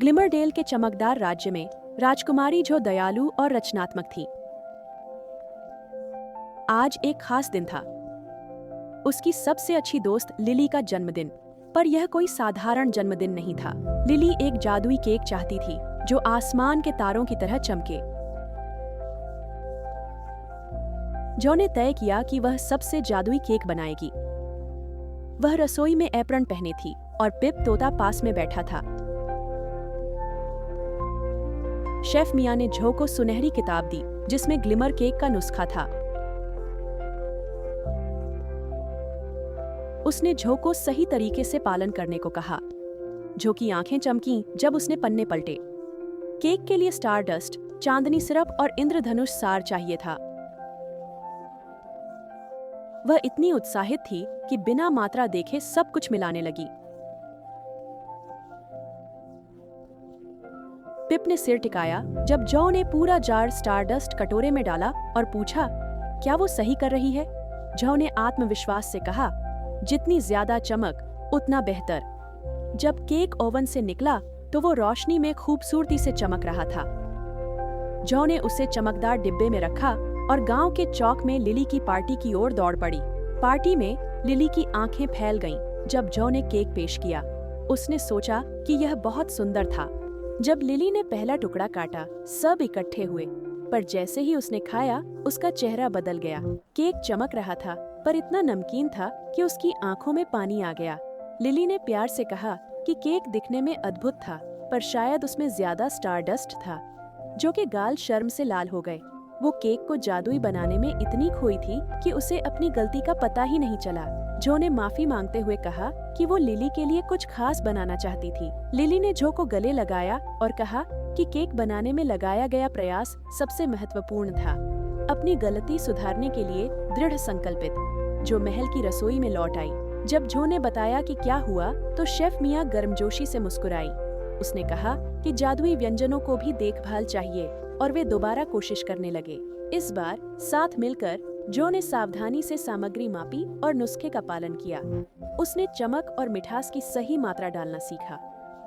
ग्लिमरडेल के चमकदार राज्य में राजकुमारी जो दयालु और रचनात्मक थी। आज एक खास दिन था, उसकी सबसे अच्छी दोस्त लिली का जन्मदिन। पर यह कोई साधारण जन्मदिन नहीं था। लिली एक जादुई केक चाहती थी जो आसमान के तारों की तरह चमके। जो ने तय किया कि वह सबसे जादुई केक बनाएगी। वह रसोई में एप्रन पहने थी और पिप तोता पास में बैठा था। शेफ मिया ने जो को सुनहरी किताब दी जिसमें ग्लिमर केक का नुस्खा था। उसने जो को सही तरीके से पालन करने को कहा। जो की आंखें चमकीं जब उसने पन्ने पलटे। केक के लिए स्टार डस्ट, चांदनी सिरप और इंद्रधनुष सार चाहिए था। वह इतनी उत्साहित थी कि बिना मात्रा देखे सब कुछ मिलाने लगी। पिप ने सिर टिकाया जब जो ने पूरा जार स्टारडस्ट कटोरे में डाला और पूछा, क्या वो सही कर रही है? जो ने आत्मविश्वास से कहा, जितनी ज्यादा चमक उतना बेहतर। जब केक ओवन से निकला तो वो रोशनी में खूबसूरती से चमक रहा था। जो ने उसे चमकदार डिब्बे में रखा और गांव के चौक में लिली की पार्टी की ओर दौड़ पड़ी। पार्टी में लिली की आंखें फैल गईं जब जो ने केक पेश किया। उसने सोचा कि यह बहुत सुंदर था। जब लिली ने पहला टुकड़ा काटा, सब इकट्ठे हुए, पर जैसे ही उसने खाया, उसका चेहरा बदल गया। केक चमक रहा था, पर इतना नमकीन था कि उसकी आंखों में पानी आ गया। लिली ने प्यार से कहा कि केक दिखने में अद्भुत था, पर शायद उसमें ज्यादा स्टारडस्ट था। जो के गाल शर्म से लाल हो गए। वो केक को जादुई बनाने में इतनी खोई थी कि उसे अपनी गलती का पता ही नहीं चला। जो ने माफी मांगते हुए कहा कि वो लिली के लिए कुछ खास बनाना चाहती थी। लिली ने जो को गले लगाया और कहा कि केक बनाने में लगाया गया प्रयास सबसे महत्वपूर्ण था। अपनी गलती सुधारने के लिए दृढ़ संकल्पित, जो महल की रसोई में लौट आई। जब जो ने बताया कि क्या हुआ तो शेफ मिया गर्मजोशी से मुस्कुराई। उसने कहा कि जादुई व्यंजनों को भी देखभाल चाहिए और वे दोबारा कोशिश करने लगे। इस बार साथ मिलकर जो ने सावधानी से सामग्री मापी और नुस्खे का पालन किया। उसने चमक और मिठास की सही मात्रा डालना सीखा।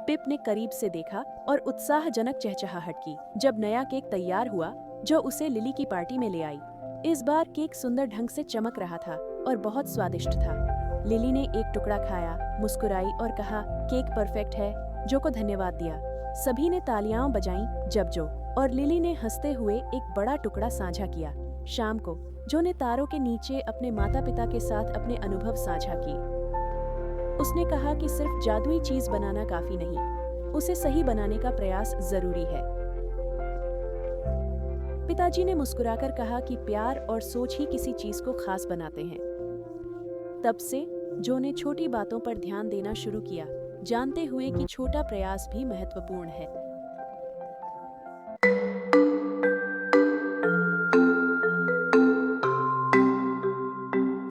पिप ने करीब से देखा और उत्साहजनक चहचहाहट की जब नया केक तैयार हुआ जो उसे लिली की पार्टी में ले आई। इस बार केक सुंदर ढंग से चमक रहा था और बहुत स्वादिष्ट था। लिली ने एक टुकड़ा खाया, मुस्कुराई और कहा, केक परफेक्ट है। जो को धन्यवाद दिया। सभी ने तालियां बजाईं जब जो और लिली ने हंसते हुए एक बड़ा टुकड़ा साझा किया। शाम को जो ने तारों के नीचे अपने माता पिता के साथ अपने अनुभव साझा किए। उसने कहा कि सिर्फ जादुई चीज बनाना काफी नहीं, उसे सही बनाने का प्रयास जरूरी है। पिताजी ने मुस्कुराकर कहा कि प्यार और सोच ही किसी चीज को खास बनाते हैं। तब से जो ने छोटी बातों पर ध्यान देना शुरू किया, जानते हुए कि छोटा प्रयास भी महत्वपूर्ण है।